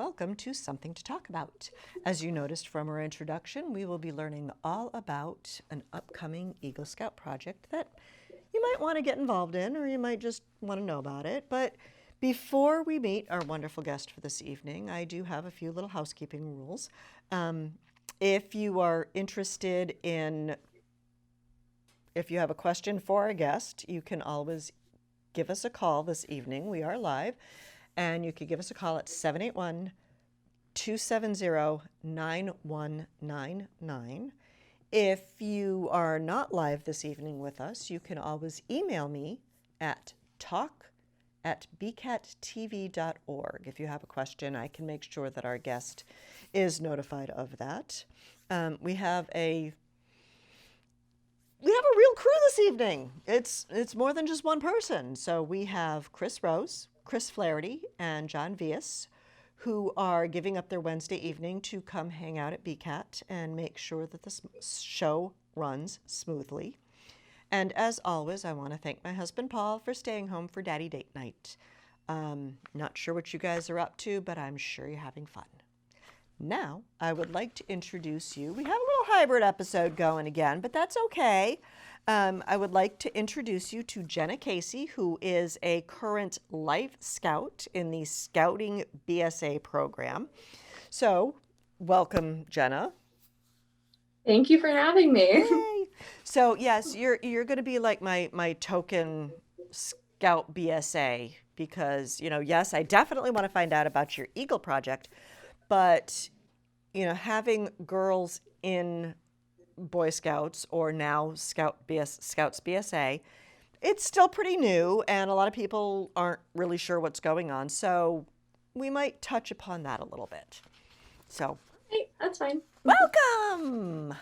welcome to Something to Talk About. As you noticed from our introduction, we will be learning all about an upcoming Eagle Scout project that you might want to get involved in, or you might just want to know about it. But before we meet our wonderful guest for this evening, I do have a few little housekeeping rules. If you are interested in, if you have a question for our guest, you can always give us a call this evening. We are live, and you can give us a call at 781-270-9199. If you are not live this evening with us, you can always email me at talk@bcattv.org. If you have a question, I can make sure that our guest is notified of that. We have a real crew this evening. It's more than just one person. So we have Chris Rose, Chris Flaherty, and John Vias, who are giving up their Wednesday evening to come hang out at BCAT and make sure that this show runs smoothly. And as always, I want to thank my husband Paul for staying home for Daddy Date Night. Not sure what you guys are up to, but I'm sure you're having fun. Now, I would like to introduce you. We have a little hybrid episode going again, but that's okay. I would like to introduce you to Jenna Casey, who is a current Life Scout in the Scouting BSA program. So, welcome, Jenna. Thank you for having me. Yay. So, yes, you're going to be like my token Scout BSA because, yes, I definitely want to find out about your Eagle project, but, having girls in Boy Scouts or now Scouts BSA, it's still pretty new and a lot of people aren't really sure what's going on. So we might touch upon that a little bit. So Hey, that's fine. welcome.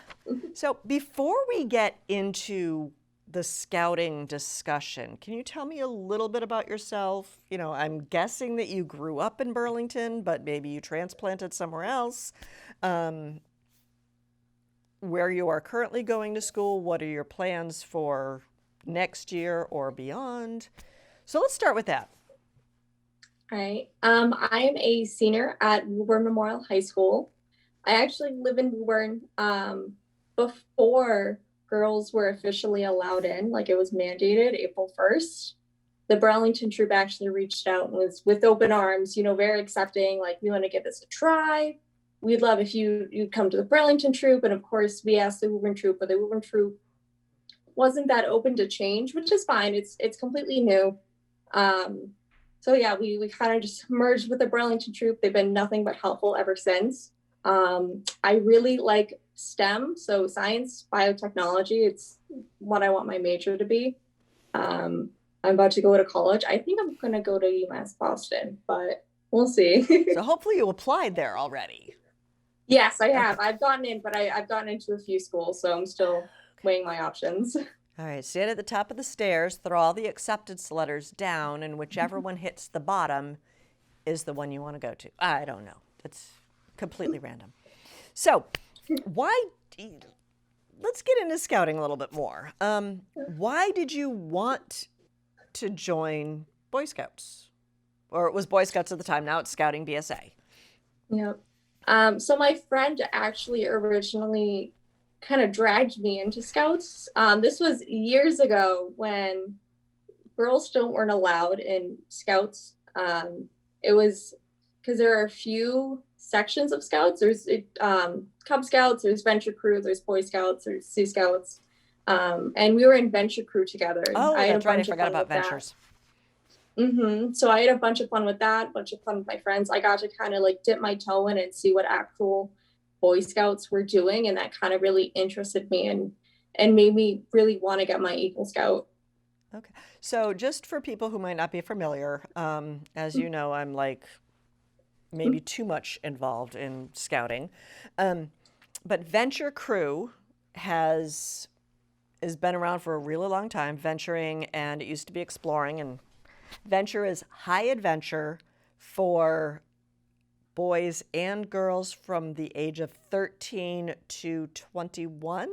So before we get into the scouting discussion, can you tell me a little bit about yourself? I'm guessing that you grew up in Burlington, but maybe you transplanted somewhere else. Where you are currently going to school, what are your plans for next year or beyond? So let's start with that. All right. I am a senior at Woburn Memorial High School. I actually live in Woburn before girls were officially allowed in, like it was mandated April 1st. The Burlington troop actually reached out and was with open arms, very accepting, like, we want to give this a try. We'd love if you'd come to the Burlington troop. And of course, we asked the Woburn troop, but the Woburn troop wasn't that open to change, which is fine. It's completely new. So yeah, we kind of just merged with the Burlington troop. They've been nothing but helpful ever since. I really like STEM, so science, biotechnology. It's what I want my major to be. I'm about to go to college. I think I'm going to go to UMass Boston, but we'll see. So hopefully you applied there already. Yes, I have. I've gotten in, but I've gotten into a few schools, so I'm still weighing my options. All right, stand at the top of the stairs, throw all the acceptance letters down, and whichever one hits the bottom is the one you want to go to. I don't know. It's completely random. So let's get into scouting a little bit more. Why did you want to join Boy Scouts? Or it was Boy Scouts at the time, now it's Scouting BSA. Yep. So my friend actually originally kind of dragged me into Scouts. This was years ago when girls still weren't allowed in Scouts. It was because there are a few sections of Scouts. There's Cub Scouts, there's Venture Crew, there's Boy Scouts, there's Sea Scouts. And we were in Venture Crew together. Oh, that's right. I forgot about Ventures. So I had a bunch of fun with that, a bunch of fun with my friends. I got to kind of like dip my toe in and see what actual Boy Scouts were doing. And that kind of really interested me and made me really want to get my Eagle Scout. Okay. So just for people who might not be familiar, as you know, I'm like maybe too much involved in scouting. But Venture Crew has been around for a really long time, venturing, and it used to be exploring, and Venture is high adventure for boys and girls from the age of 13 to 21.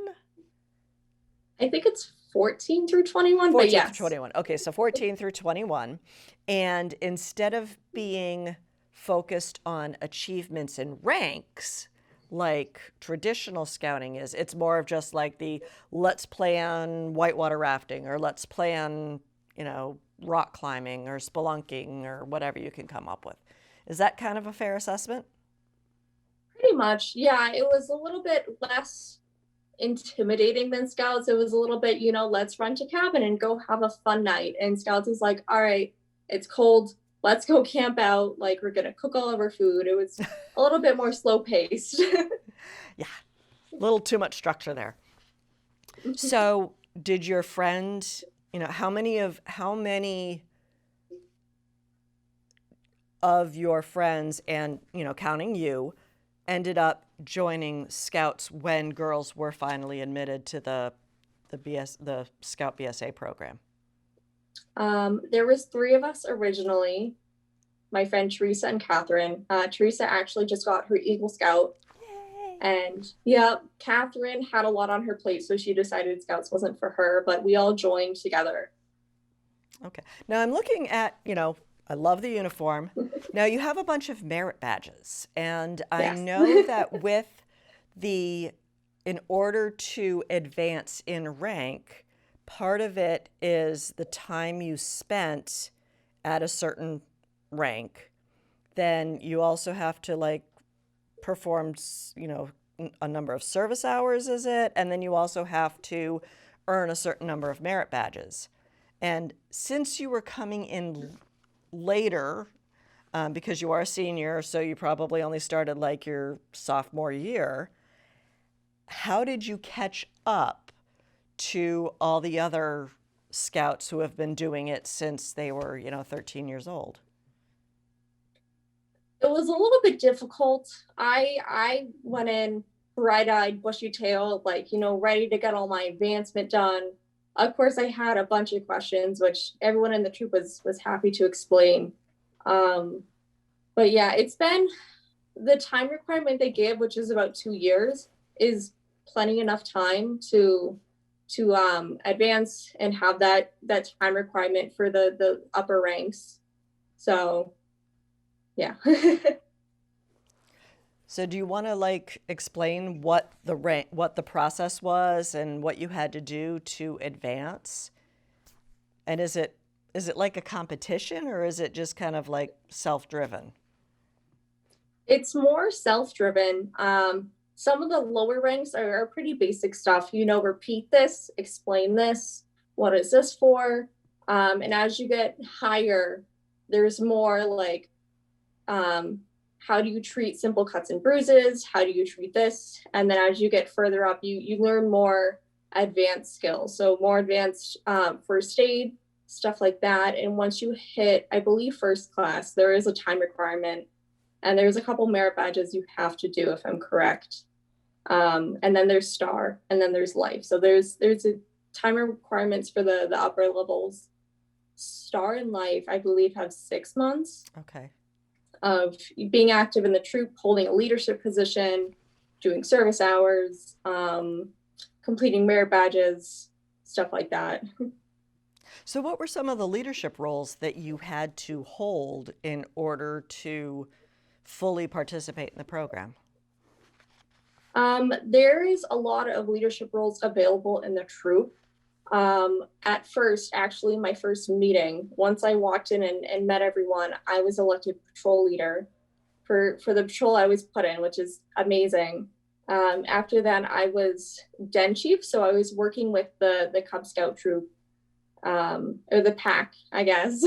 I think it's 14 through 21, 14 but yes. through 21. Okay, so 14 through 21. And instead of being focused on achievements and ranks like traditional scouting is. It's more of just like the let's plan whitewater rafting, or let's plan, rock climbing or spelunking or whatever you can come up with. Is that kind of a fair assessment? Pretty much. Yeah, it was a little bit less intimidating than Scouts. It was a little bit, let's rent a cabin and go have a fun night. And Scouts is like, all right, it's cold. Let's go camp out. Like, we're going to cook all of our food. It was a little bit more slow paced. Yeah, a little too much structure there. So did your friend, how many of your friends, and, counting you, ended up joining Scouts when girls were finally admitted to the Scout BSA program? There was 3 of us originally. My friend Teresa and Catherine. Teresa actually just got her Eagle Scout. Yay. And yeah, Catherine had a lot on her plate, so she decided Scouts wasn't for her, but we all joined together. Okay. Now I'm looking at, I love the uniform. Now you have a bunch of merit badges, and I know that in order to advance in rank, part of it is the time you spent at a certain rank. Then you also have to perform, a number of service hours, is it? And then you also have to earn a certain number of merit badges. And since you were coming in later, because you are a senior, so you probably only started your sophomore year, how did you catch up to all the other Scouts who have been doing it since they were, 13 years old? It was a little bit difficult. I went in bright-eyed, bushy-tailed, ready to get all my advancement done. Of course, I had a bunch of questions, which everyone in the troop was happy to explain. But yeah, it's been the time requirement they give, which is about 2 years, is plenty enough time to advance and have that time requirement for the upper ranks. So yeah. So do you want to explain what the process was and what you had to do to advance? And is it like a competition, or is it just kind of self-driven? It's more self-driven. Some of the lower ranks are pretty basic stuff. Repeat this, explain this, what is this for? And as you get higher, there's more how do you treat simple cuts and bruises? How do you treat this? And then as you get further up, you learn more advanced skills. So more advanced first aid, stuff like that. And once you hit, I believe, first class, there is a time requirement. And there's a couple merit badges you have to do, if I'm correct. And then there's STAR, and then there's life. So there's a time requirements for the upper levels. STAR and life, I believe, have 6 months. Okay. Of being active in the troop, holding a leadership position, doing service hours, completing merit badges, stuff like that. So what were some of the leadership roles that you had to hold in order to fully participate in the program? There is a lot of leadership roles available in the troop. At first, actually, my first meeting, once I walked in and met everyone, I was elected patrol leader for the patrol I was put in, which is amazing. After that, I was den chief, so I was working with the Cub Scout troop, or the pack, I guess,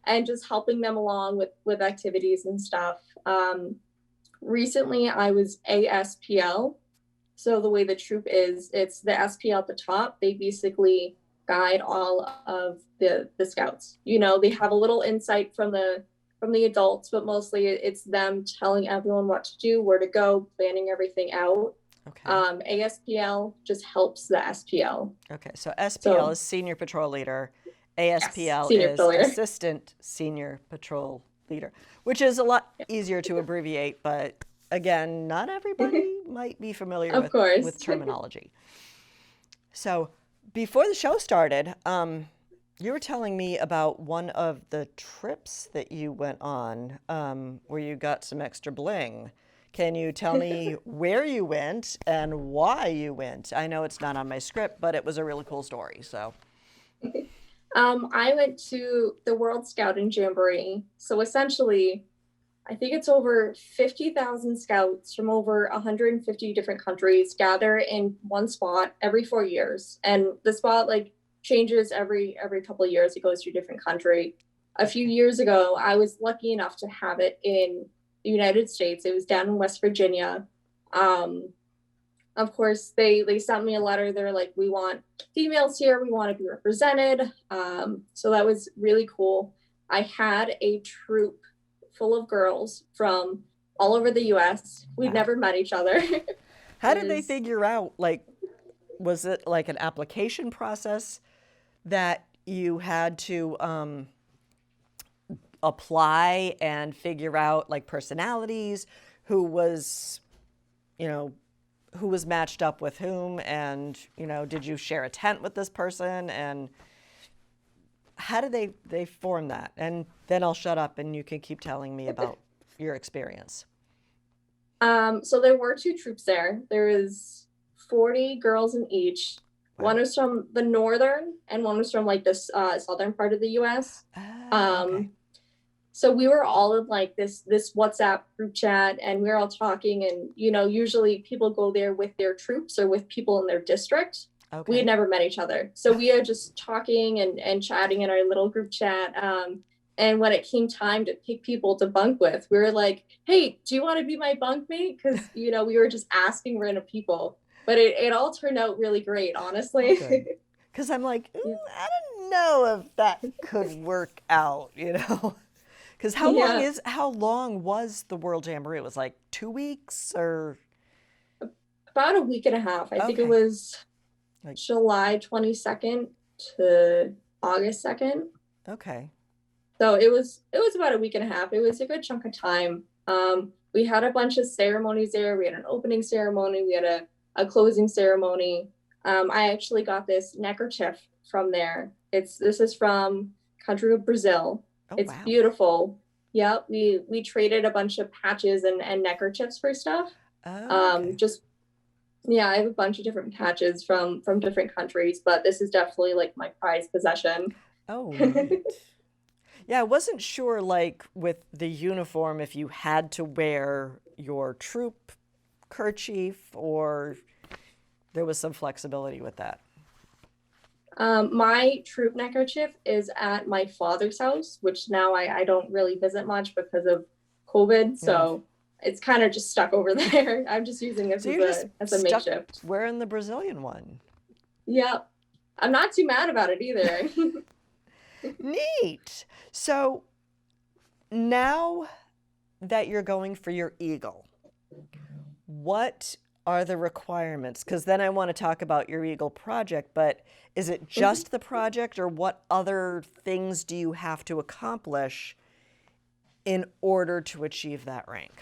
and just helping them along with activities and stuff. Recently, I was ASPL. So the way the troop is, it's the SPL at the top. They basically guide all of the Scouts. They have a little insight from the adults, but mostly it's them telling everyone what to do, where to go, planning everything out. Okay. ASPL just helps the SPL. Okay, so SPL is Senior Patrol Leader. ASPL is Assistant Senior Patrol Leader, which is a lot easier to abbreviate, but again, not everybody might be familiar with terminology. So before the show started, You were telling me about one of the trips that you went on, where you got some extra bling. Can you tell me where you went and why you went? I know it's not on my script, but it was a really cool story. So, I went to the World Scouting Jamboree. So essentially, I think it's over 50,000 scouts from over 150 different countries gather in one spot every 4 years. And the spot like changes every couple of years. It goes to a different country. A few okay. years ago, I was lucky enough to have it in the United States. It was down in West Virginia. Um, of course, they sent me a letter. They're like, we want females here. We want to be represented. So that was really cool. I had a troop full of girls from all over the US. We'd Wow. never met each other. How It did they was figure out, like, was it like an application process that you had to apply and figure out like personalities, who was, you know, who was matched up with whom, and did you share a tent with this person, and how did they form that? And then I'll shut up and you can keep telling me about your experience. so there were two troops there. There was 40 girls in each. One Wow. was from the northern and one was from like this southern part of the US. Okay. Um, so we were all in like this WhatsApp group chat and we were all talking and usually people go there with their troops or with people in their district. We had Okay. never met each other. So we are just talking and chatting in our little group chat. And when it came time to pick people to bunk with, we were like, hey, do you want to be my bunk mate? Because we were just asking random people. But it all turned out really great, Oh, honestly. good. Because I'm like, I don't know if that could work out. Because Yeah, how long was the World Jamboree? It was like 2 weeks or about a week and a half. I think it okay, was like July 22nd to August 2nd. okay, So it was about a week and a half. It was a good chunk of time. We had a bunch of ceremonies there. We had an opening ceremony. We had a closing ceremony. I actually got this neckerchief from there. This is from country of Brazil. oh It's wow, beautiful. Yep, we traded a bunch of patches and neckerchiefs for stuff. okay, Just yeah, I have a bunch of different patches from different countries, but this is definitely like my prized possession. oh neat. Yeah, I wasn't sure like with the uniform if you had to wear your troop kerchief or there was some flexibility with that. My troop neckerchief is at my father's house, which now I don't really visit much because of COVID. Yeah. So it's kind of just stuck over there. I'm just using this So as you're just a stuck makeshift. wearing the Brazilian one. Yep. I'm not too mad about it either. Neat. So now that you're going for your eagle, what are the requirements? Because then I want to talk about your eagle project, but is it just the project or what other things do you have to accomplish in order to achieve that rank?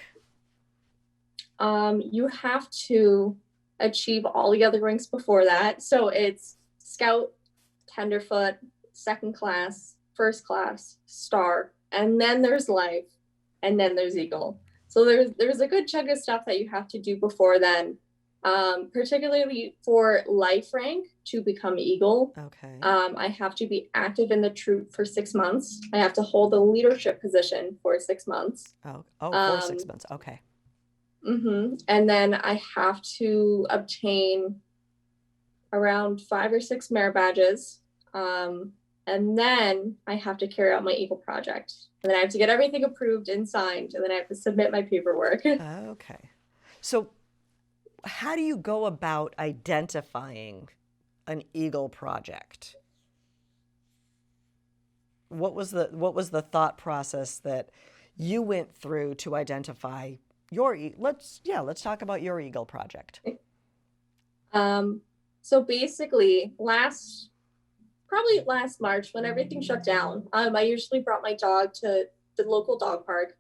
You have to achieve all the other ranks before that. So it's scout, tenderfoot, second class, first class, star, and then there's life, and then there's eagle. So there's a good chunk of stuff that you have to do before then. Particularly for life rank to become eagle. Okay. I have to be active in the troop for 6 months. I have to hold a leadership position for 6 months. Oh, for six Um, months. Okay. and then I have to obtain around 5 or 6 merit badges. And then I have to carry out my Eagle project. And then I have to get everything approved and signed. And then I have to submit my paperwork. Okay. So how do you go about identifying an eagle project? What was the thought process that you went through to identify let's talk about your eagle project. um, so basically, probably last March when everything shut down, I usually brought my dog to the local dog park.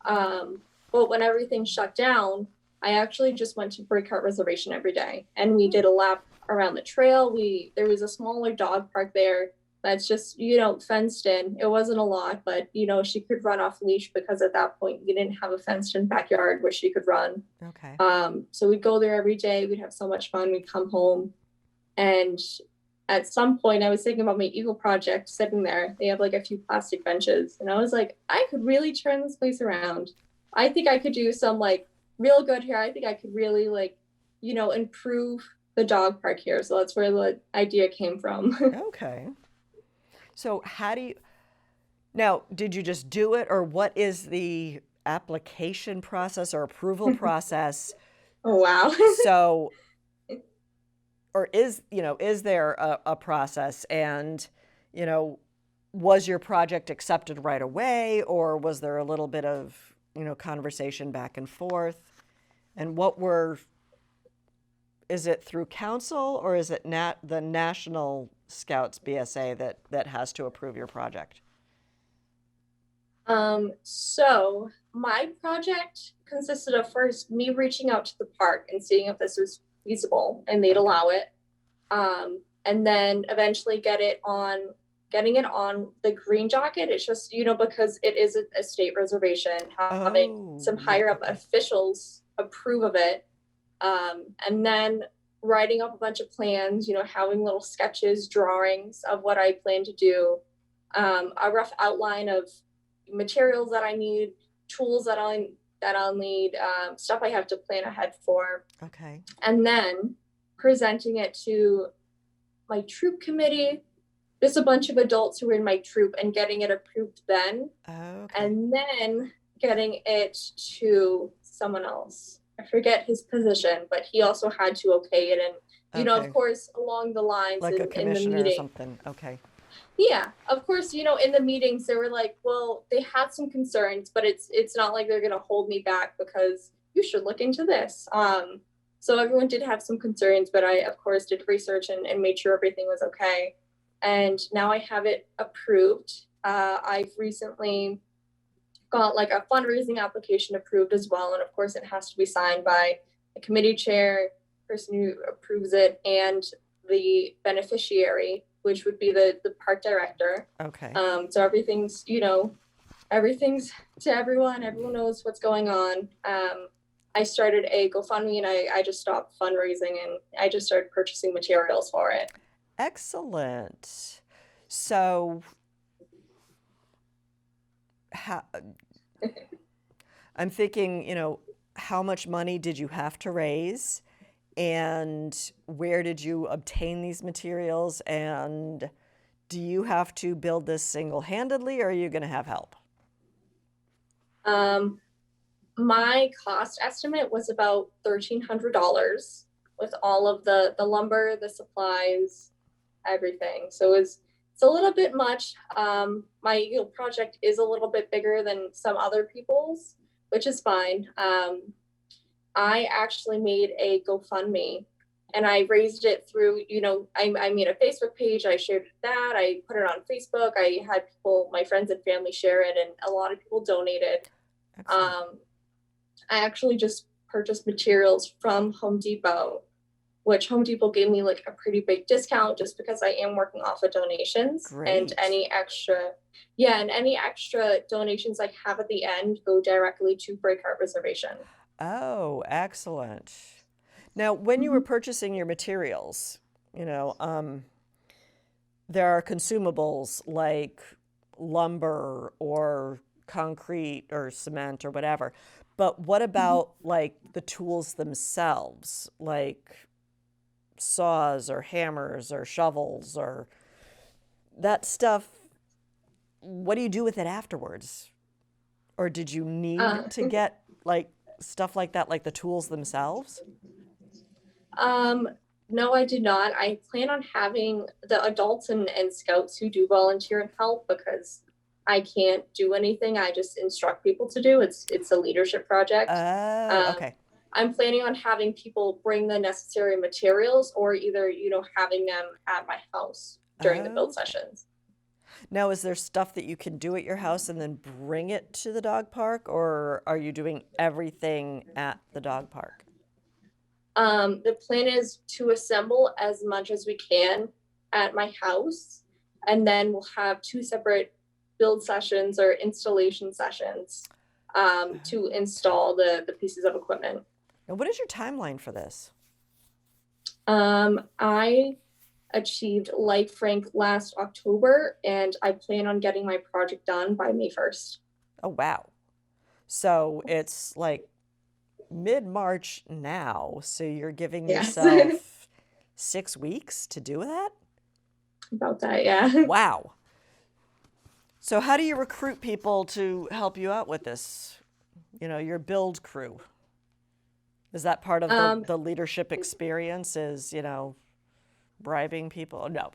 But when everything shut down, I actually just went to Breakheart Reservation every day, and we did a lap around the trail. There was a smaller dog park there. that's just, fenced in. It wasn't a lot, but, she could run off leash because at that point we didn't have a fenced in backyard where she could run. Okay. So we'd go there every day. We'd have so much fun. We'd come home. And at some point, I was thinking about my Eagle project sitting there. They have like a few plastic benches. And I was like, I could really turn this place around. I think I could do some like real good here. I think I could really like, improve the dog park here. So that's where the idea came from. Okay. So now, did you just do it, or what is the application process or approval process? Oh, wow. So, or is there a process, and, was your project accepted right away, or was there a little bit of, conversation back and forth? And is it through council, or is it the National Scouts BSA that has to approve your project? So my project consisted of first me reaching out to the park and seeing if this was feasible and they'd allow it. And then eventually getting it on the green jacket. It's just, because it is a state reservation, having some higher up officials approve of it. And then writing up a bunch of plans, having little sketches, drawings of what I plan to do, a rough outline of materials that I need, tools that I'll need, stuff I have to plan ahead for. Okay. And then presenting it to my troop committee, just a bunch of adults who were in my troop, and getting it approved then. Okay. And then getting it to someone else. I forget his position, but he also had to okay it. And, of course, along the lines like a in the commissioner meeting. Or something. Okay. Yeah, of course, in the meetings, they were like, well, they had some concerns, but it's not like they're going to hold me back because you should look into this. So everyone did have some concerns, but I, of course, did research and made sure everything was okay. And now I have it approved. I've recently got like a fundraising application approved as well. And of course, it has to be signed by the committee chair, person who approves it, and the beneficiary, which would be the park director. Okay. So everything's to everyone. Everyone knows what's going on. I started a GoFundMe, and I just stopped fundraising, and I just started purchasing materials for it. Excellent. So I'm thinking, how much money did you have to raise, and where did you obtain these materials, and do you have to build this single-handedly, or are you going to have help? My cost estimate was about $1,300 with all of the lumber, the supplies, everything. So it's a little bit much. My project is a little bit bigger than some other people's, which is fine. I actually made a GoFundMe, and I raised it through, I made a Facebook page. I shared that. I put it on Facebook. I had my friends and family share it, and a lot of people donated. Excellent. I actually just purchased materials from Home Depot, which Home Depot gave me like a pretty big discount just because I am working off of donations. Great. And any extra donations I have at the end go directly to Break Heart Reservation. Oh, excellent. Now, when you were purchasing your materials, there are consumables like lumber or concrete or cement or whatever. But what about like the tools themselves, like saws or hammers or shovels or that stuff? What do you do with it afterwards? Or did you need to get like stuff like that, like the tools themselves? No, I did not. I plan on having the adults and scouts who do volunteer and help, because I can't do anything. I just instruct people to do. It's a leadership project. Okay. I'm planning on having people bring the necessary materials, or either, having them at my house during the build sessions. Now, is there stuff that you can do at your house and then bring it to the dog park, or are you doing everything at the dog park? The plan is to assemble as much as we can at my house. and then we'll have 2 separate build sessions or installation sessions to install the pieces of equipment. And what is your timeline for this? I achieved Light Frank last October, and I plan on getting my project done by May 1st. Oh, wow. So it's like mid-March now. So you're giving Yes. yourself 6 weeks to do that? About that, yeah. Wow. So how do you recruit people to help you out with this? Your build crew. Is that part of the leadership experience is, bribing people? No.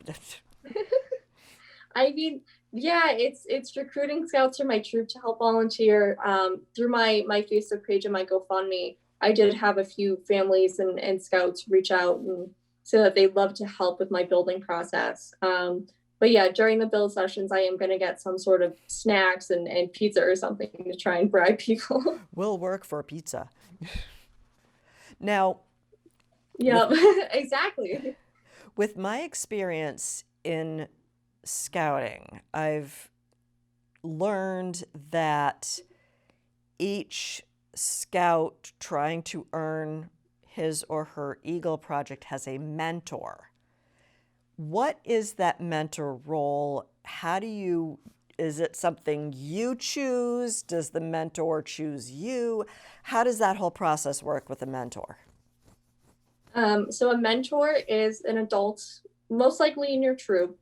I mean, yeah, it's recruiting scouts for my troop to help volunteer. Through my Facebook page and my GoFundMe, I did have a few families and scouts reach out and say that they'd love to help with my building process. But yeah, during the build sessions, I am going to get some sort of snacks and pizza or something to try and bribe people. Will work for pizza. Now, yeah, exactly. With my experience in scouting, I've learned that each scout trying to earn his or her Eagle project has a mentor. What is that mentor role? Is it something you choose? Does the mentor choose you? How does that whole process work with a mentor? So a mentor is an adult, most likely in your troop,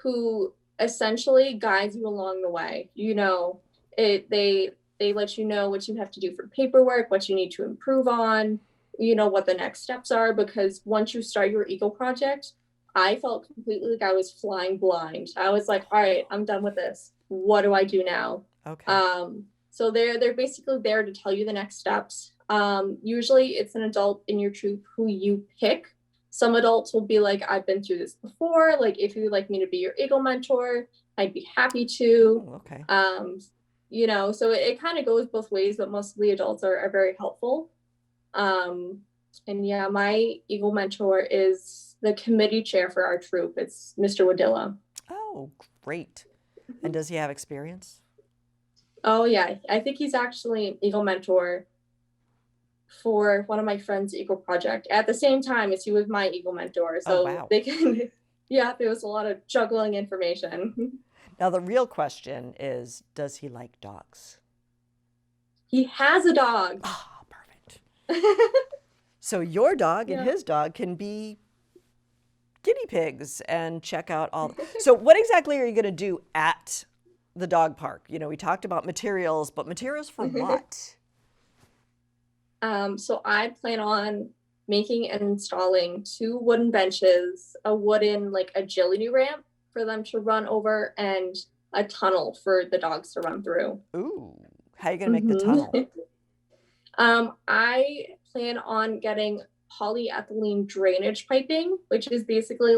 who essentially guides you along the way. They let you know what you have to do for paperwork, what you need to improve on, what the next steps are, because once you start your Eagle project, I felt completely like I was flying blind. I was like, all right, I'm done with this. What do I do now? Okay. So they're basically there to tell you the next steps. Usually it's an adult in your troop who you pick. Some adults will be like, I've been through this before. Like, if you'd like me to be your Eagle mentor, I'd be happy to. Oh, okay. So it kind of goes both ways, but most of the adults are very helpful. And yeah, my Eagle mentor is the committee chair for our troop. It's Mr. Wadilla. Oh, great. And does he have experience? Oh yeah, I think he's actually an Eagle mentor for one of my friends' Eagle project at the same time as he was my Eagle mentor. So wow. they can, yeah, there was a lot of juggling information. Now the real question is, does he like dogs? He has a dog. Oh, perfect. So your dog and his dog can be guinea pigs and check out all. So what exactly are you going to do at the dog park? We talked about materials, but materials for what? So I plan on making and installing 2 wooden benches, a wooden agility ramp for them to run over, and a tunnel for the dogs to run through. Ooh, how are you going to make the tunnel? I plan on getting polyethylene drainage piping, which is basically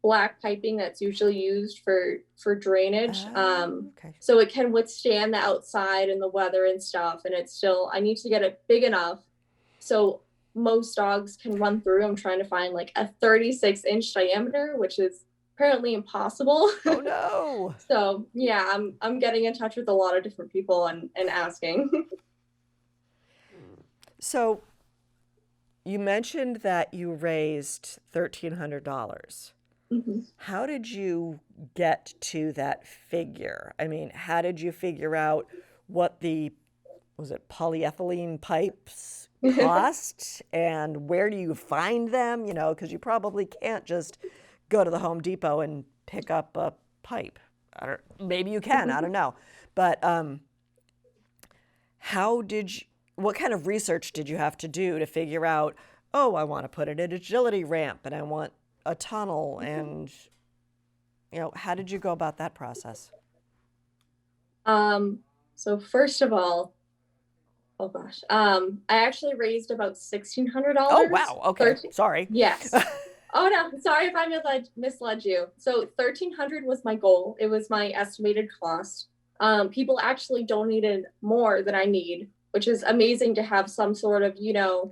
black piping that's usually used for drainage. Okay. So it can withstand the outside and the weather and stuff. And I need to get it big enough so most dogs can run through. I'm trying to find a 36-inch diameter, which is apparently impossible. Oh no. So yeah, I'm getting in touch with a lot of different people and asking. So you mentioned that you raised $1,300. Mm-hmm. How did you get to that figure? I mean, how did you figure out what polyethylene pipes cost and where do you find them? Because you probably can't just go to the Home Depot and pick up a pipe. Maybe you can, I don't know. But what kind of research did you have to do to figure out, I want to put in an agility ramp and I want a tunnel, and how did you go about that process? So first of all, oh gosh, I actually raised about $1,600. Oh wow, okay, sorry. Yes. Oh no, sorry if I misled you. So $1,300 was my goal. It was my estimated cost. People actually donated more than I need, which is amazing to have some sort of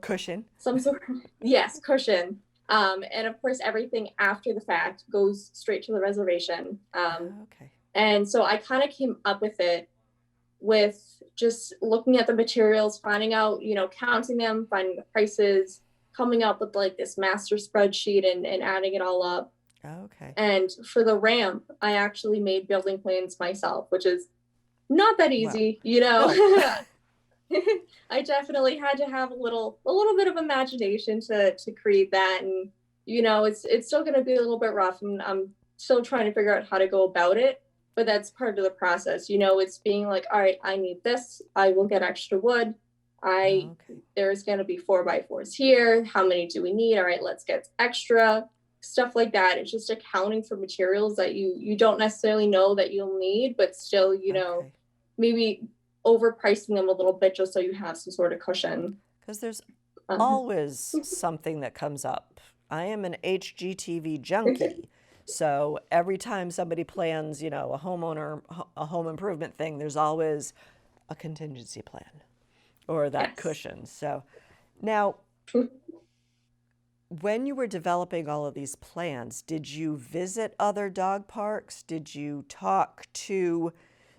cushion. Some sort of, yes, cushion. And of course, everything after the fact goes straight to the reservation. Okay. And so I kind of came up with it with just looking at the materials, finding out, counting them, finding the prices, coming up with like this master spreadsheet and adding it all up. Okay. And for the ramp, I actually made building plans myself, which is not that Well, easy, no. I definitely had to have a little bit of imagination to create that. And it's still going to be a little bit rough, and I'm still trying to figure out how to go about it, but that's part of the process. It's being like, all right, I need this, I will get extra wood. Okay. There's going to be 4x4s here, how many do we need? All right, let's get extra stuff like that. It's just accounting for materials that you don't necessarily know that you'll need, but still, Okay. maybe overpricing them a little bit just so you have some sort of cushion. Because there's Um, always something that comes up. I am an HGTV junkie. So every time somebody plans, a home improvement thing, there's always a contingency plan or that yes. cushion. So now, when you were developing all of these plans, did you visit other dog parks? Did you talk to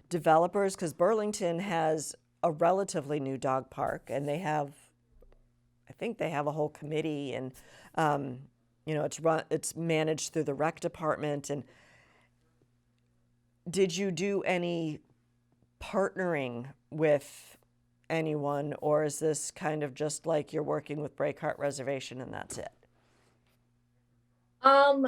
developers? Because Burlington has a relatively new dog park, and I think they have a whole committee, and it's managed through the rec department. And did you do any partnering with anyone, or is this kind of just like you're working with Breakheart Reservation and that's it? Um,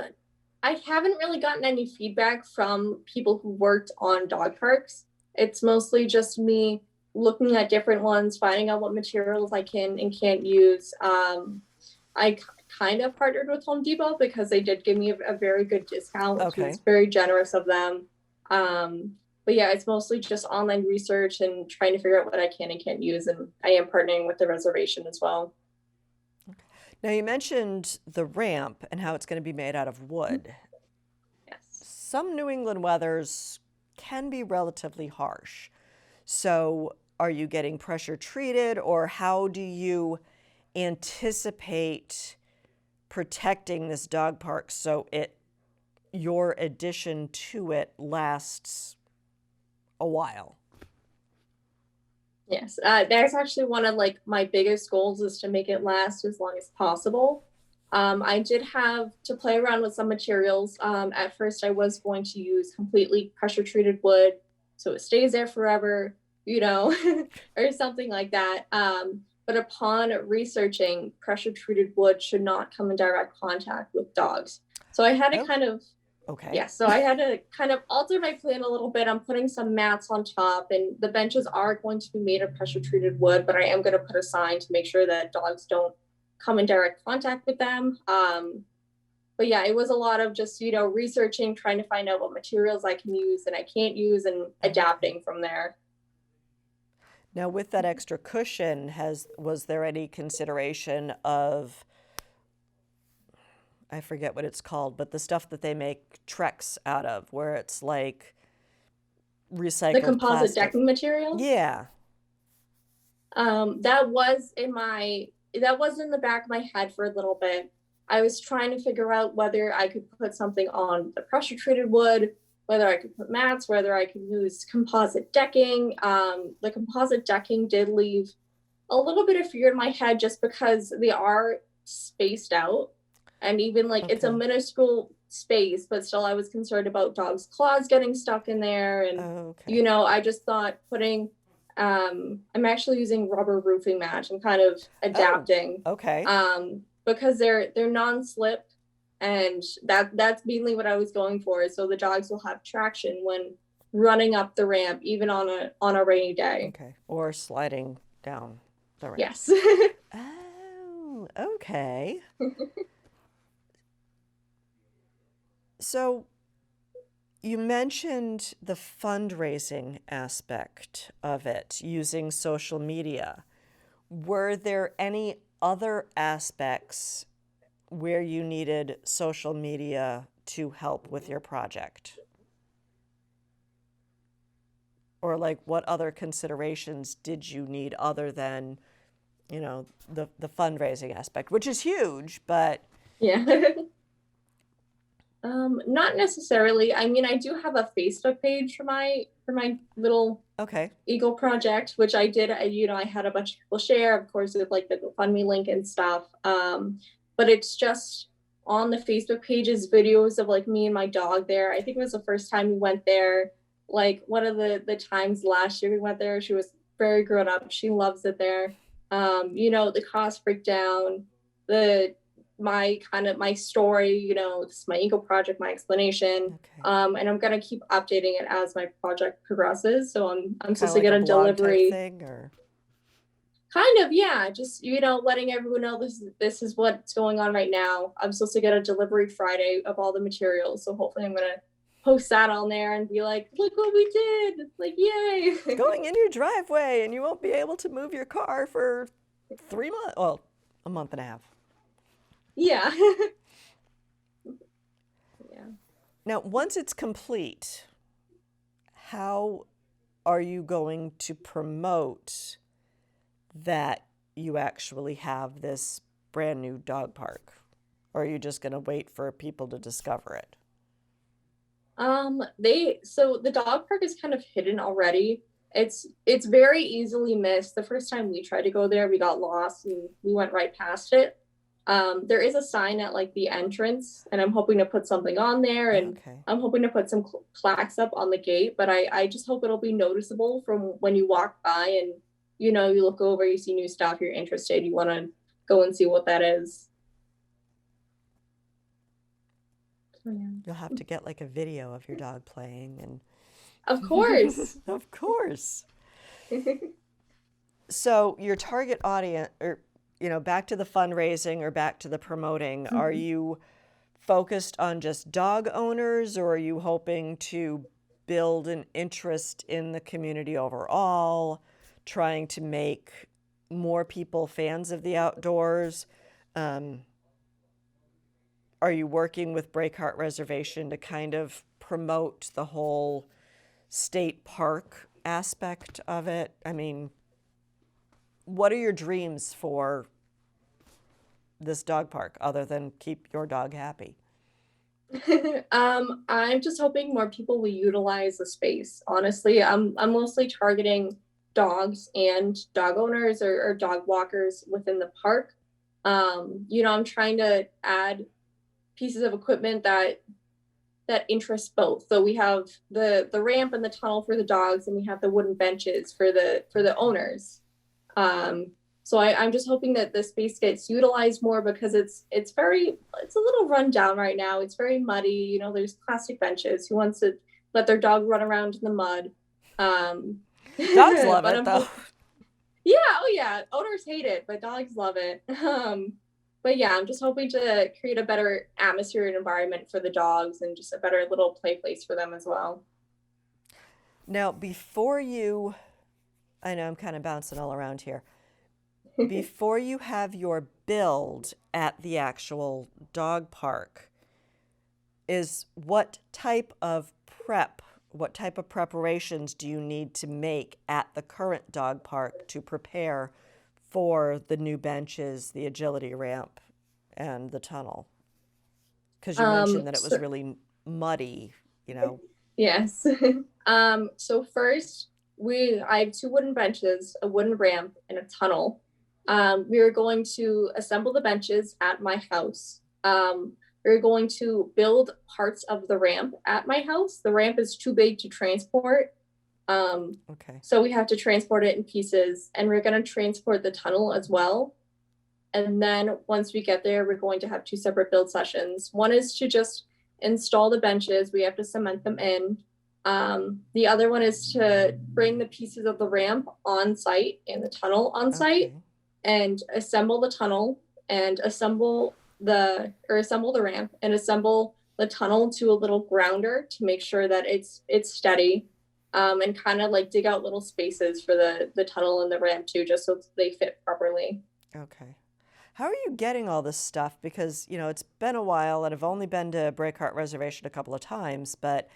I haven't really gotten any feedback from people who worked on dog parks. It's mostly just me looking at different ones, finding out what materials I can and can't use. I kind of partnered with Home Depot because they did give me a very good discount, which Okay. was very generous of them. But yeah, it's mostly just online research and trying to figure out what I can and can't use. And I am partnering with the reservation as well. Now, you mentioned the ramp and how it's going to be made out of wood. Yes. Some New England weathers can be relatively harsh. So, are you getting pressure treated, or how do you anticipate protecting this dog park so your addition to it lasts a while? Yes, that's actually one of like my biggest goals, is to make it last as long as possible. I did have to play around with some materials. At first, I was going to use completely pressure treated wood, so it stays there forever, or something like that. But upon researching, pressure treated wood should not come in direct contact with dogs. So I had to Oh, kind of okay. yeah, so I had to kind of alter my plan a little bit. I'm putting some mats on top, and the benches are going to be made of pressure treated wood, but I am going to put a sign to make sure that dogs don't come in direct contact with them. But yeah, it was a lot of just, researching, trying to find out what materials I can use and I can't use, and adapting from there. Now, with that extra cushion, was there any consideration of, I forget what it's called, but the stuff that they make Trex out of, where it's like The recycled composite plastic? decking material, Yeah. that was in the back of my head for a little bit. I was trying to figure out whether I could put something on the pressure treated wood, whether I could put mats, whether I could use composite decking. The composite decking did leave a little bit of fear in my head, just because they are spaced out, and even like it's a Okay. minuscule space, but still I was concerned about dogs' claws getting stuck in there. And Okay. I just thought putting I'm actually using rubber roofing mats. I'm kind of Oh, adapting, okay. because they're non-slip, and that's mainly what I was going for. So the dogs will have traction when running up the ramp, even on a rainy day. Okay. Or sliding down the ramp. Yes. Oh, okay. So you mentioned the fundraising aspect of it using social media. Were there any other aspects where you needed social media to help with your project? Or like what other considerations did you need other than, the fundraising aspect, which is huge, but Yeah. Not necessarily. I mean, I do have a Facebook page for my little Okay. Eagle project, which I did. I had a bunch of people share, of course, with like the GoFundMe link and stuff. But it's just on the Facebook pages, videos of like me and my dog there. I think it was the first time we went there. Like one of the times last year we went there, she was very grown up. She loves it there. The cost breakdown, the my kind of my story, this is my Eagle project, my explanation. Okay. And I'm gonna keep updating it as my project progresses. So I'm Kind supposed of to like get a a blog type delivery, thing, or kind of, yeah. Just letting everyone know this is what's going on right now. I'm supposed to get a delivery Friday of all the materials, so hopefully I'm gonna post that on there and be like, look what we did, like yay. it's going in your driveway, and you won't be able to move your car for 3 months. Well, a month and a half. Yeah. Yeah. Now, once it's complete, how are you going to promote that you actually have this brand new dog park? Or are you just going to wait for people to discover it? So the dog park is kind of hidden already. It's very easily missed. The first time we tried to go there, we got lost and we went right past it. There is a sign at like the entrance, and I'm hoping to put something on there, and Okay. I'm hoping to put some plaques up on the gate. But I just hope it'll be noticeable from when you walk by, and you look over, you see new stuff, you're interested, you want to go and see what that is. So, yeah. You'll have to get like a video of your dog playing Of and course. of course. So your target audience, or back to the fundraising or back to the promoting, are you focused on just dog owners, or are you hoping to build an interest in the community overall, trying to make more people fans of the outdoors? Um, are you working with Breakheart Reservation to kind of promote the whole state park aspect of it? I mean, what are your dreams for this dog park other than keep your dog happy? I'm just hoping more people will utilize the space. Honestly, I'm mostly targeting dogs and dog owners or dog walkers within the park. I'm trying to add pieces of equipment that interest both. So we have the ramp and the tunnel for the dogs, and we have the wooden benches for the owners. So I'm just hoping that the space gets utilized more because it's a little run down right now. It's very muddy. There's plastic benches. Who wants to let their dog run around in the mud? Dogs love But it though. yeah, oh yeah, owners hate it, but dogs love it. But yeah, I'm just hoping to create a better atmosphere and environment for the dogs, and just a better little play place for them as well. Now, I know I'm kind of bouncing all around here. Before you have your build at the actual dog park, what type of preparations do you need to make at the current dog park to prepare for the new benches, the agility ramp, and the tunnel? Because you mentioned that it was So really muddy. yes. So first, I have two wooden benches, a wooden ramp, and a tunnel. We are going to assemble the benches at my house. We're going to build parts of the ramp at my house. The ramp is too big to transport. Okay. So we have to transport it in pieces, and we're going to transport the tunnel as well. And then once we get there, we're going to have two separate build sessions. One is to just install the benches. We have to cement them in. The other one is to bring the pieces of the ramp on site and the tunnel on site, Okay. and assemble the tunnel and assemble the ramp and assemble the tunnel to a little grounder to make sure that it's steady. And kind of like dig out little spaces for the tunnel and the ramp too, just so they fit properly. Okay. How are you getting all this stuff? Because, it's been a while and I've only been to Breakheart Reservation a couple of times, but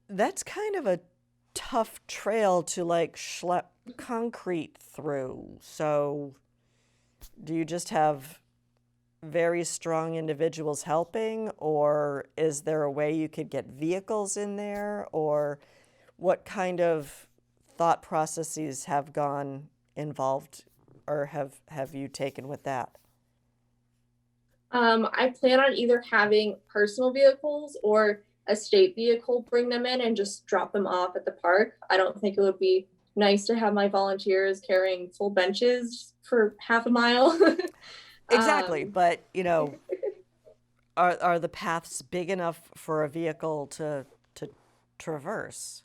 that's kind of a tough trail to like schlep concrete through. So do you just have very strong individuals helping, or is there a way you could get vehicles in there, or what kind of thought processes have gone involved or have you taken with that? I plan on either having personal vehicles or a state vehicle bring them in and just drop them off at the park. I don't think it would be nice to have my volunteers carrying full benches for half a mile. Exactly, um, but are the paths big enough for a vehicle to traverse?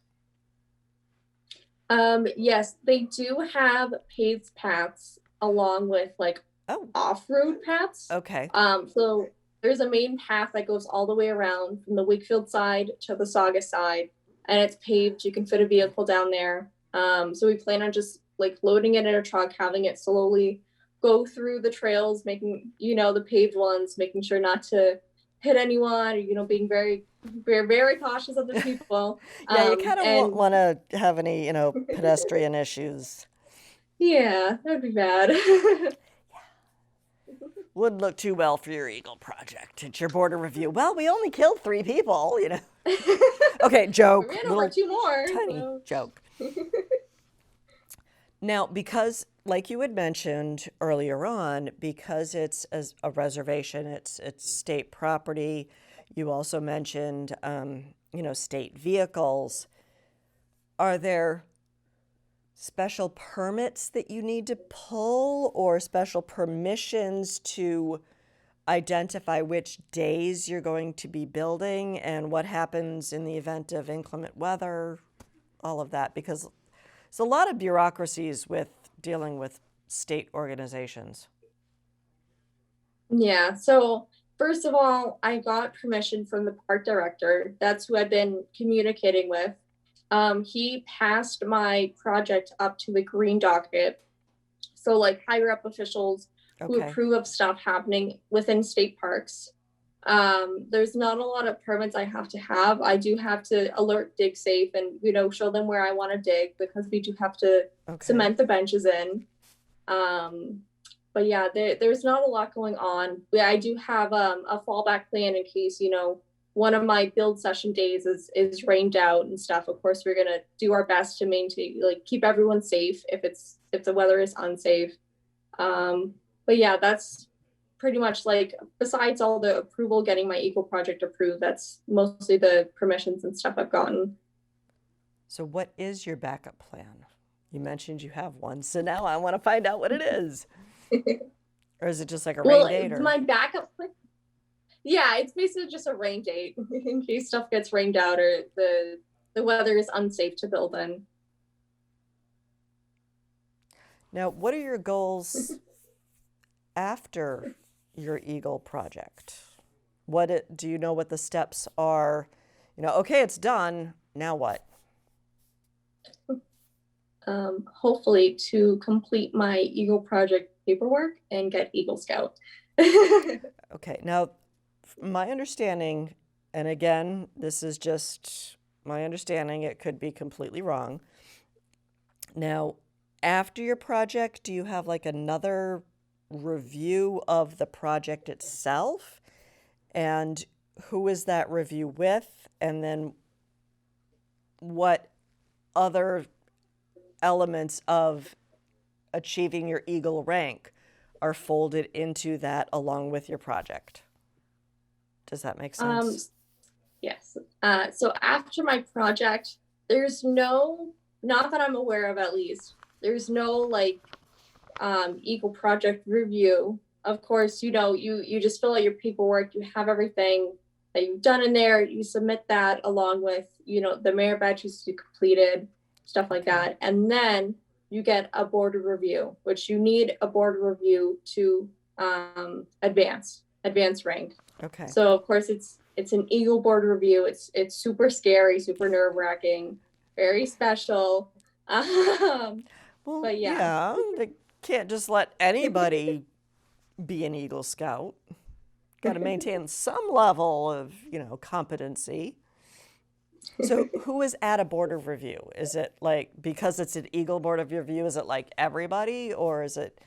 yes, they do have paved paths along with like Oh, off-road paths. okay. So there's a main path that goes all the way around from the Wakefield side to the Saugus side, and it's paved. You can fit a vehicle down there. So we plan on just like loading it in a truck, having it slowly go through the trails, making, the paved ones, making sure not to hit anyone, or, being very, very, very cautious of the people. Yeah, you kind of won't And want to have any, pedestrian issues. yeah, that'd be bad. Wouldn't look too well for your Eagle project. It's your border review. Well, we only killed 3 people. Okay, We joke. ran over Little two more. tiny So. joke. Now, because, like you had mentioned earlier on, because it's a reservation, it's state property. You also mentioned, state vehicles. Are there special permits that you need to pull, or special permissions to identify which days you're going to be building and what happens in the event of inclement weather, all of that? Because it's a lot of bureaucracies with dealing with state organizations. Yeah. So first of all, I got permission from the park director. That's who I've been communicating with. He passed my project up to the green docket. So like higher up officials who Okay. approve of stuff happening within state parks. There's not a lot of permits I have to have. I do have to alert dig safe and, show them where I want to dig, because we do have to Okay. cement the benches in. But yeah, there's not a lot going on. I do have a fallback plan in case, one of my build session days is rained out and stuff. Of course, we're gonna do our best to maintain, like, keep everyone safe if the weather is unsafe. But yeah, that's pretty much, like, besides all the approval, getting my Eagle project approved, that's mostly the permissions and stuff I've gotten. So what is your backup plan? You mentioned you have one, so now I want to find out what it is. Or is it just like a rain date? Or My backup plan, yeah, it's basically just a rain date in case stuff gets rained out or the weather is unsafe to build in. now, what are your goals after your Eagle project? Do you know what the steps are? Okay, it's done. Now what? Hopefully to complete my Eagle project paperwork and get Eagle Scout. Okay, now my understanding, and again, this is just my understanding, it could be completely wrong. Now, after your project, do you have like another review of the project itself? And who is that review with? And then what other elements of achieving your Eagle rank are folded into that along with your project? Does that make sense? Yes. So after my project, there's not that I'm aware of, at least, there's no like Eagle project review. Of course, you just fill out your paperwork, you have everything that you've done in there, you submit that along with, the merit badges you completed, stuff like that. And then you get a board review, which you need a board review to advance rank. Okay. So of course it's an Eagle board review. It's super scary, super nerve-wracking, very special. Well, But yeah. they can't just let anybody be an Eagle Scout. Got to maintain some level of, competency. So who is at a board of review? Is it like, because it's an Eagle board of review, is it like everybody, or is it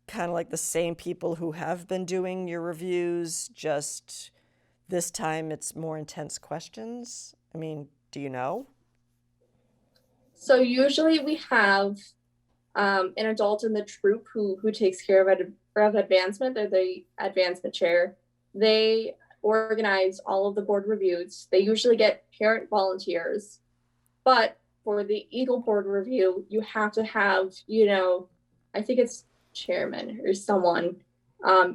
kind of like the same people who have been doing your reviews, just this time it's more intense questions? I mean, do you know? So usually we have an adult in the troop who takes care of advancement. They're the advancement chair. They organize all of the board reviews. They usually get parent volunteers, but for the Eagle board review, you have to have, I think it's chairman or someone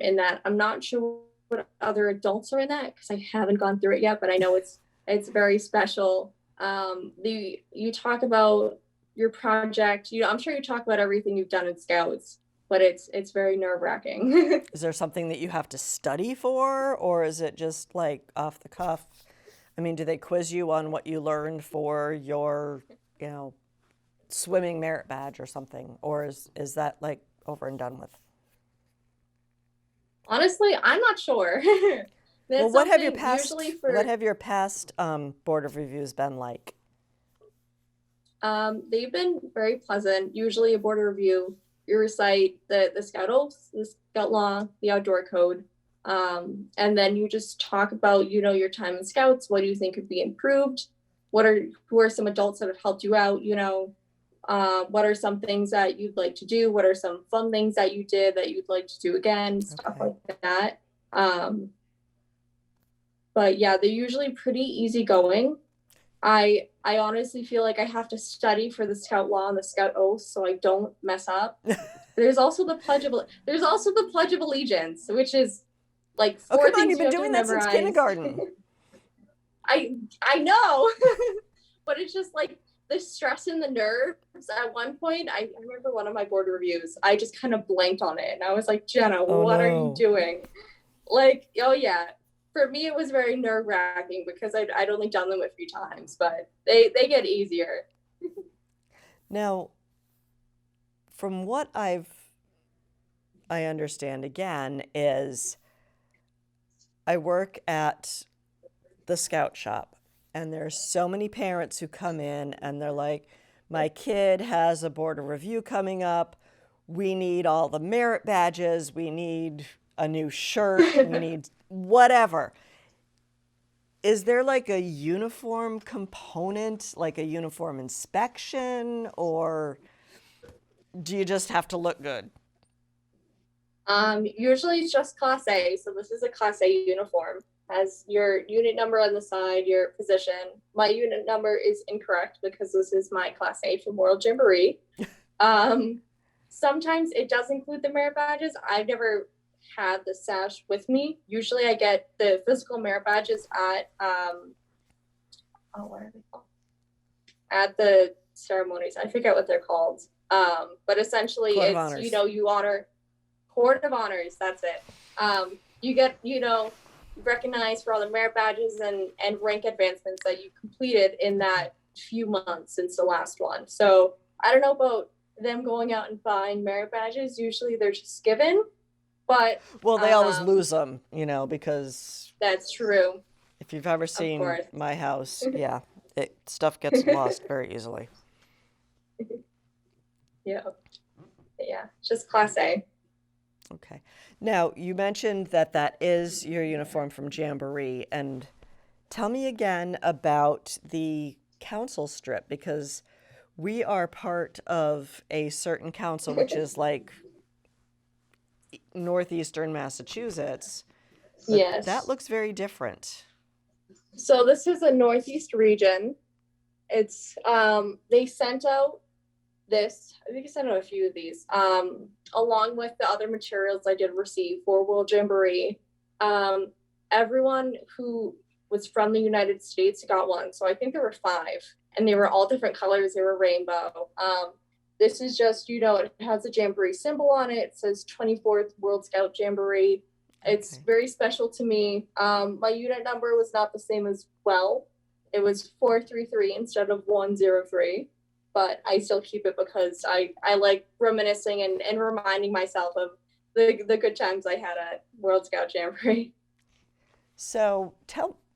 in that. I'm not sure what other adults are in that because I haven't gone through it yet, but I know it's very special. You talk about your project. I'm sure you talk about everything you've done in Scouts, but it's very nerve-wracking. Is there something that you have to study for, or is it just like off the cuff? I mean, do they quiz you on what you learned for your, swimming merit badge or something, or is that like over and done with? Honestly, I'm not sure. Well, what have your past board of reviews been like? They've been very pleasant. Usually a board review, you recite the Scout oaths, the Scout law, the outdoor code, and then you just talk about, your time in Scouts. What do you think could be improved? Who are some adults that have helped you out? What are some things that you'd like to do? What are some fun things that you did that you'd like to do again? Stuff like that. But yeah, they're usually pretty easygoing. I honestly feel like I have to study for the Scout law and the Scout oath so I don't mess up. There's also the Pledge of Allegiance, which is like four come on, things you've been doing that since kindergarten. I know, but it's just like the stress and the nerves. At one point, I remember one of my board reviews, I just kind of blanked on it, and I was like, Jenna, what are you doing? Like, oh yeah. For me, it was very nerve-wracking because I'd only done them a few times, but they get easier. Now, from what I understand again is I work at the Scout shop, and there's so many parents who come in and they're like, my kid has a board of review coming up. We need all the merit badges. We need a new shirt. We need whatever. Is there like a uniform component, like a uniform inspection, or do you just have to look good? Usually it's just Class A. So this is a Class A uniform. Has your unit number on the side, your position. My unit number is incorrect because this is my Class A from World Jamboree. Sometimes it does include the merit badges. I've never had the sash with me. Usually I get the physical merit badges at what are they called? At the ceremonies. I forget what they're called. But essentially it's, you honor Court of Honors, that's it. You get, recognized for all the merit badges and rank advancements that you completed in that few months since the last one. So I don't know about them going out and buying merit badges. Usually they're just given. But they always lose them, because that's true. If you've ever seen my house, yeah, stuff gets lost very easily. Yeah, just Class A. Okay. Now, you mentioned that is your uniform from Jamboree, and tell me again about the council strip, because we are part of a certain council, which is like northeastern Massachusetts. Yes. That looks very different. So this is a Northeast region. It's they sent out this, I think I sent out a few of these, along with the other materials I did receive for World Jamboree. Everyone who was from the United States got one. So I think there were 5, and they were all different colors. They were rainbow. This is just, it has a Jamboree symbol on it. It says 24th World Scout Jamboree. It's very special to me. My unit number was not the same as well. It was 433 instead of 103. But I still keep it because I like reminiscing and reminding myself of the good times I had at World Scout Jamboree. So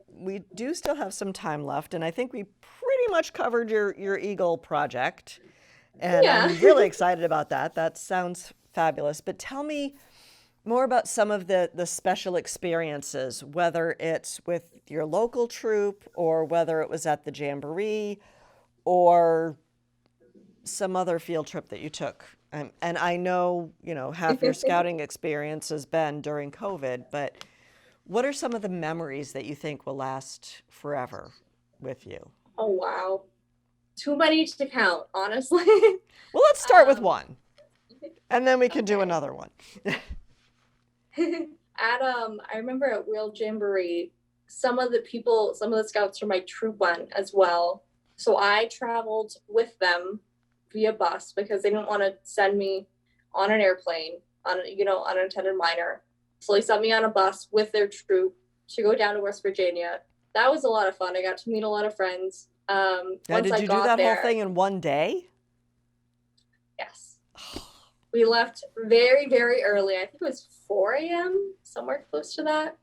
we do still have some time left, and I think we pretty much covered your Eagle project. And I'm really excited about that. That sounds fabulous. But tell me more about some of the special experiences, whether it's with your local troop or whether it was at the Jamboree or some other field trip that you took. And I know, half your scouting experience has been during COVID, but what are some of the memories that you think will last forever with you? Oh, wow. Too many to count, honestly. Well, let's start with one, and then we can do Okay. another one. I remember at World Jamboree, some of the scouts from my troop went as well. So I traveled with them via bus because they didn't want to send me on an airplane on unattended minor. So they sent me on a bus with their troop to go down to West Virginia. That was a lot of fun. I got to meet a lot of friends. Now, Once did I you do got that there, whole thing in one day? yes. We left very, very early. I think it was 4 a.m., somewhere close to that.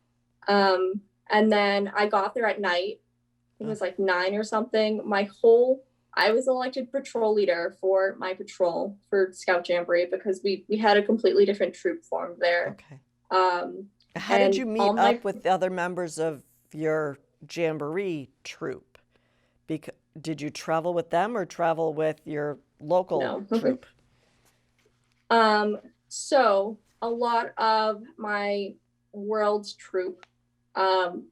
And then I got there at night. It was like 9 or something. I was elected patrol leader for my patrol for Scout Jamboree because we had a completely different troop formed there. Okay. How did And you meet up with the other members of your Jamboree troop? Did you travel with them or travel with your local troop? So a lot of my world's troop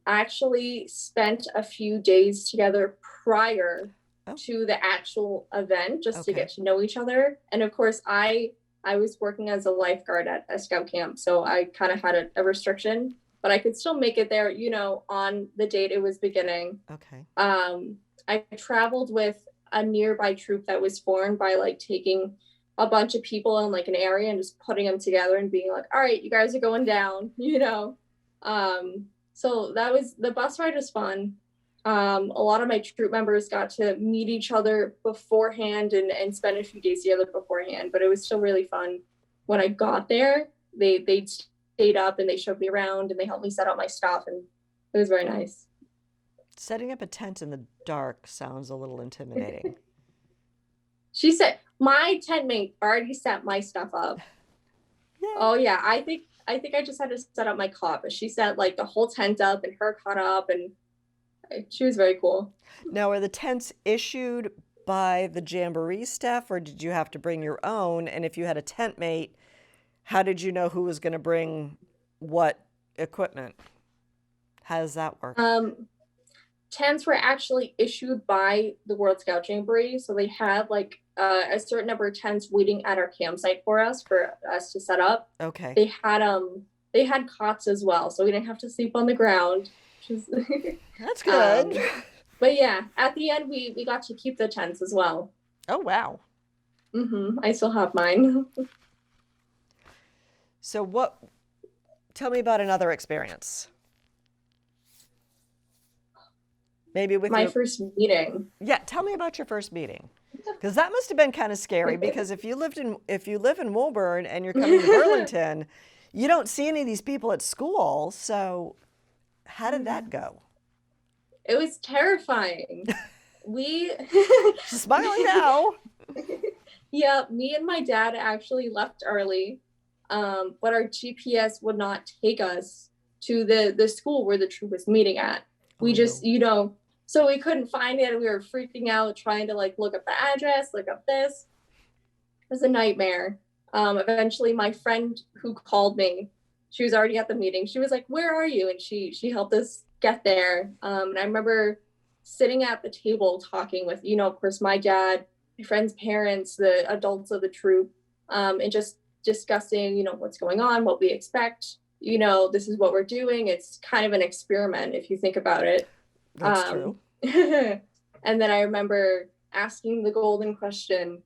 actually spent a few days together prior to the actual event just to get to know each other. And of course, I was working as a lifeguard at a scout camp, so I kind of had a restriction, but I could still make it there, on the date it was beginning. Okay. I traveled with a nearby troop that was formed by like taking a bunch of people in like an area and just putting them together and being like, all right, you guys are going down, So the bus ride was fun. A lot of my troop members got to meet each other beforehand and spend a few days together beforehand, but it was still really fun. When I got there, they stayed up and they showed me around and they helped me set up my stuff, and it was very nice. Setting up a tent in the dark sounds a little intimidating. She said my tent mate already set my stuff up. Yay. Oh yeah, I think I just had to set up my cot, but she set like the whole tent up and her cot up, and she was very cool. Now, are the tents issued by the Jamboree staff, or did you have to bring your own? And if you had a tent mate, how did you know who was going to bring what equipment? How does that work? Tents were actually issued by the World Scout Jamboree, so they had like a certain number of tents waiting at our campsite for us to set up. Okay. They had cots as well, so we didn't have to sleep on the ground. That's good. But yeah, at the end we got to keep the tents as well. Oh wow. I still have mine. So tell me about another experience. Maybe with my first meeting. Yeah, tell me about your first meeting. Because that must have been kind of scary, because if you live in Woburn and you're coming to Burlington, you don't see any of these people at school. So how did that go? It was terrifying. She's smiling now. Yeah, me and my dad actually left early, but our GPS would not take us to the school where the troop was meeting at. We just, so we couldn't find it. We were freaking out trying to like look up the address, look up this. It was a nightmare. Eventually my friend who called me, she was already at the meeting. She was like, "Where are you?" And she helped us get there. And I remember sitting at the table talking with, of course, my dad, my friend's parents, the adults of the troop, and just discussing, what's going on, what we expect. This is what we're doing. It's kind of an experiment if you think about it. That's true. And then I remember asking the golden question,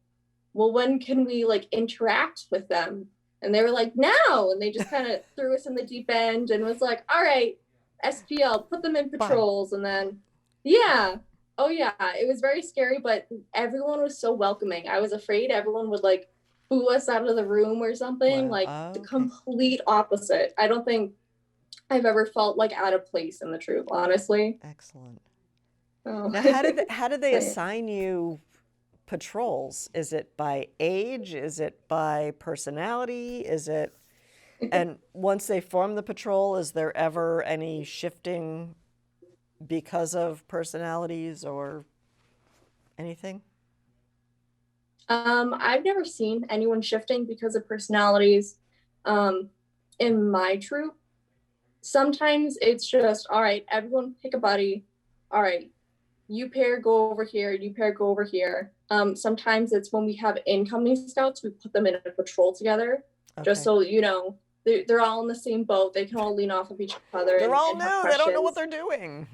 well, when can we like interact with them? And they were like, now. And they just kind of threw us in the deep end and was like, all right, SPL, put them in patrols. Bye. And then, yeah. Oh yeah. It was very scary, but everyone was so welcoming. I was afraid everyone would like boo us out of the room or something. Wow. Like the complete opposite. I don't think I've ever felt like out of place in the troop, honestly. Excellent. Oh. Now, how did they assign you patrols? Is it by age? Is it by personality? Is it, and once they form the patrol, is there ever any shifting because of personalities or anything? I've never seen anyone shifting because of personalities. In my troop, sometimes it's just, all right, everyone pick a buddy. All right, you pair go over here, you pair go over here. Sometimes it's when we have incoming scouts, we put them in a patrol together, just Okay. so they're all in the same boat. They can all lean off of each other They're all and have new. They don't know what questions. they're doing.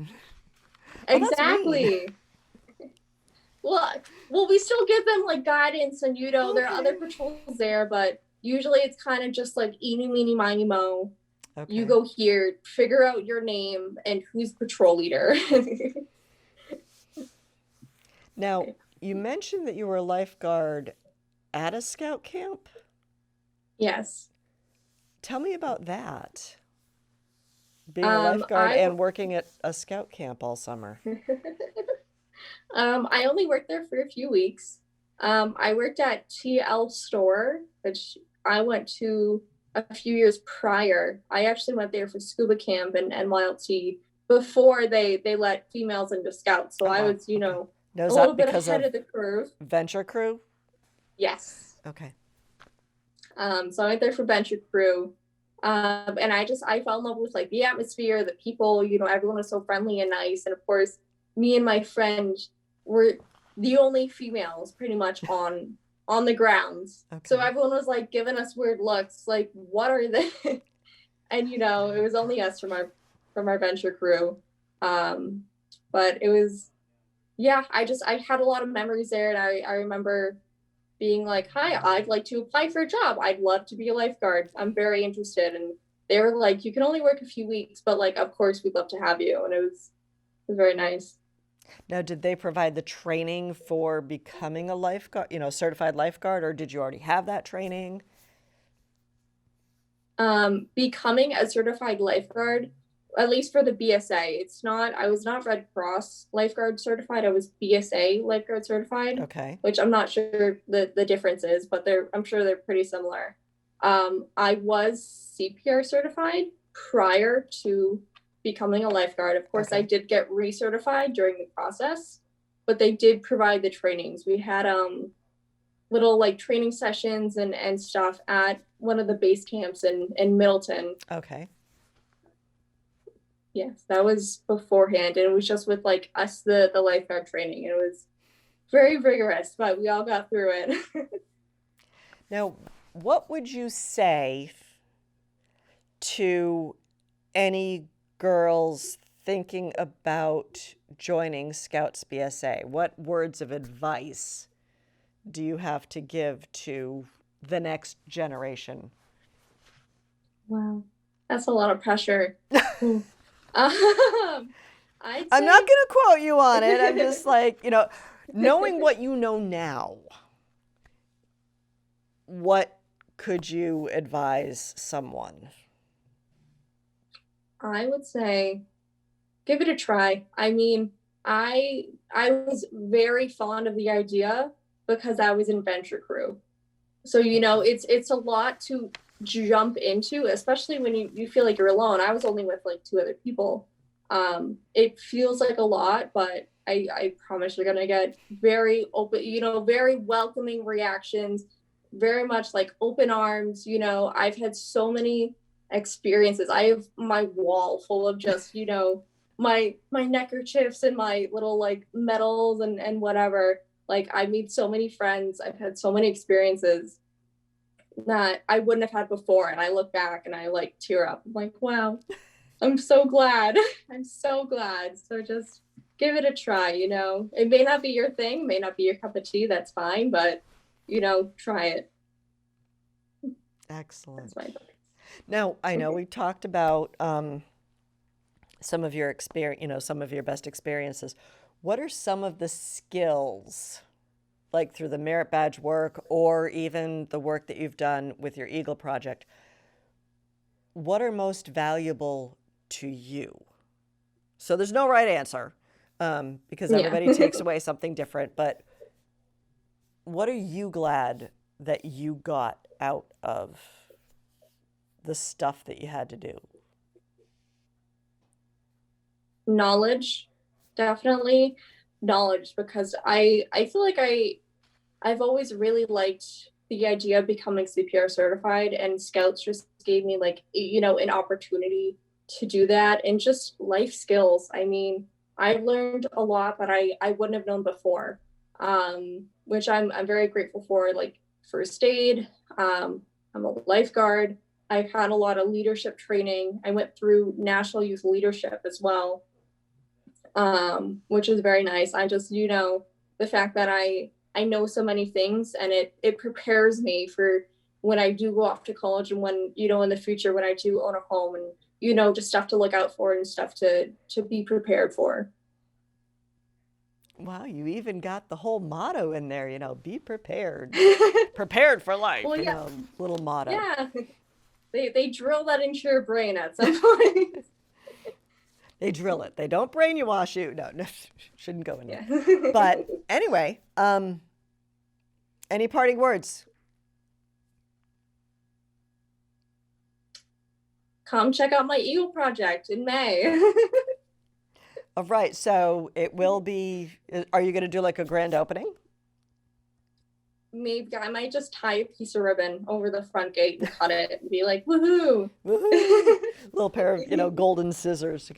Oh, that's mean. Exactly. Well, we still give them like guidance, and there are other Okay. patrols there, but usually it's kind of just like eeny, meeny, miny, mo. You Okay. go here, figure out your name and who's patrol leader. Now, you mentioned that you were a lifeguard at a scout camp. Yes. Tell me about that. Being a Um, lifeguard I and working at a scout camp all summer. I only worked there for a few weeks. I worked at TL Store, which I went to a few years prior. I actually went there for scuba camp and NYLT before they let females into scouts. So Oh, I wow. was, Okay. Now, a is little that bit because ahead of of the curve. Venture Crew? Yes. Okay. So I went there for venture crew. And I fell in love with like the atmosphere, the people, everyone was so friendly and nice. And of course, me and my friend were the only females pretty much on the grounds. So Okay. everyone was like giving us weird looks, like, what are they? And it was only us from our venture crew. But it was, yeah, I had a lot of memories there, and I remember being like, hi, I'd like to apply for a job. I'd love to be a lifeguard. I'm very interested. And they were like, you can only work a few weeks, but like, of course, we'd love to have you. And it was very nice. Now, did they provide the training for becoming a lifeguard, certified lifeguard, or did you already have that training? Becoming a certified lifeguard, at least for the BSA, I was not Red Cross lifeguard certified. I was BSA lifeguard certified, Okay. which I'm not sure the difference is, but I'm sure they're pretty similar. I was CPR certified prior to becoming a lifeguard. Of course, I Okay. did get recertified during the process, but they did provide the trainings. We had little like training sessions and stuff at one of the base camps in Middleton. Okay. Yes, that was beforehand, and it was just with like us, the lifeguard training. It was very rigorous, but we all got through it. Now, what would you say to any girls thinking about joining Scouts BSA? What words of advice do you have to give to the next generation? Wow, that's a lot of pressure. I'd I'm not say going to quote you on it. I'm just like, knowing what you know now, what could you advise someone? I would say give it a try. I mean, I was very fond of the idea because I was in venture crew. So it's a lot to jump into, especially when you feel like you're alone. I was only with like two other people. It feels like a lot, but I promise you're gonna get very open, very welcoming reactions, very much like open arms. I've had so many experiences. I have my wall full of just, my neckerchiefs and my little like medals and whatever. Like I made so many friends. I've had so many experiences that I wouldn't have had before. And I look back and I like tear up. I'm like, wow, I'm so glad. I'm so glad. So just give it a try. It may not be your thing, may not be your cup of tea. That's fine. But, try it. Excellent. That's my advice. Now, I know we talked about some of your experience, some of your best experiences. What are some of the skills, like through the merit badge work or even the work that you've done with your Eagle Project? What are most valuable to you? So there's no right answer because Yeah. everybody takes away something different. But what are you glad that you got out of the stuff that you had to do? Knowledge, definitely knowledge, because I feel like I've always really liked the idea of becoming CPR certified, and Scouts just gave me like, you know, an opportunity to do that, and just life skills. I mean, I've learned a lot that I wouldn't have known before, which I'm very grateful for, like first aid. I'm a lifeguard. I've had a lot of leadership training. I went through National Youth Leadership as well, which is very nice. I just, you know, the fact that I know so many things, and it prepares me for when I do go off to college, and when, you know, in the future when I do own a home, and, you know, just stuff to look out for and stuff to be prepared for. Wow, you even got the whole motto in there, you know, be prepared. Prepared for life, Well, you yeah, know, little motto. yeah. They drill that into your brain at some point. They drill it. They don't brainwash you. No, no, shouldn't go in there. Yeah. But anyway, any parting words? Come check out my Eagle project in May. All right, so it will be, are you going to do like a grand opening? Maybe I might just tie a piece of ribbon over the front gate and cut it and be like, woohoo. Woohoo! Little pair of, you know, golden scissors.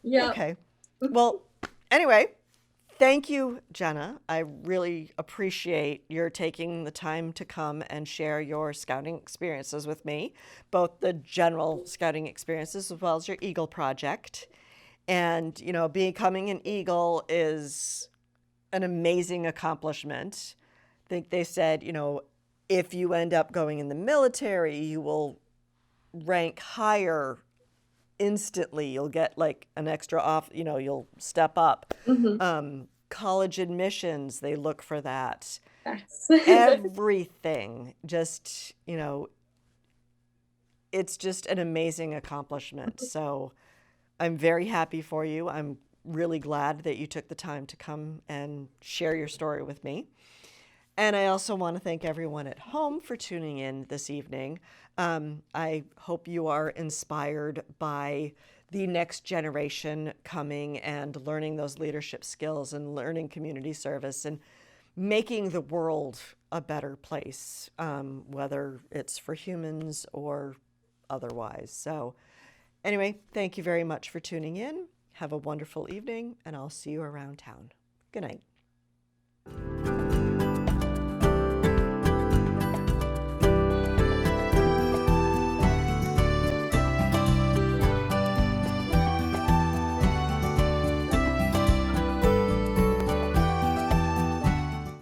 Yeah. Okay. Well, anyway, thank you, Jenna. I really appreciate your taking the time to come and share your scouting experiences with me, both the general scouting experiences as well as your Eagle project. And, you know, becoming an Eagle is an amazing accomplishment. I think they said, you know, if you end up going in the military, you will rank higher instantly. You'll get like an extra off, you know, you'll step up. Mm-hmm. College admissions, they look for that. Yes. Everything, just, you know, it's just an amazing accomplishment. So I'm very happy for you. I'm really glad that you took the time to come and share your story with me. And I also want to thank everyone at home for tuning in this evening. I hope you are inspired by the next generation coming and learning those leadership skills and learning community service and making the world a better place, whether it's for humans or otherwise. So anyway, thank you very much for tuning in. Have a wonderful evening, and I'll see you around town. Good night.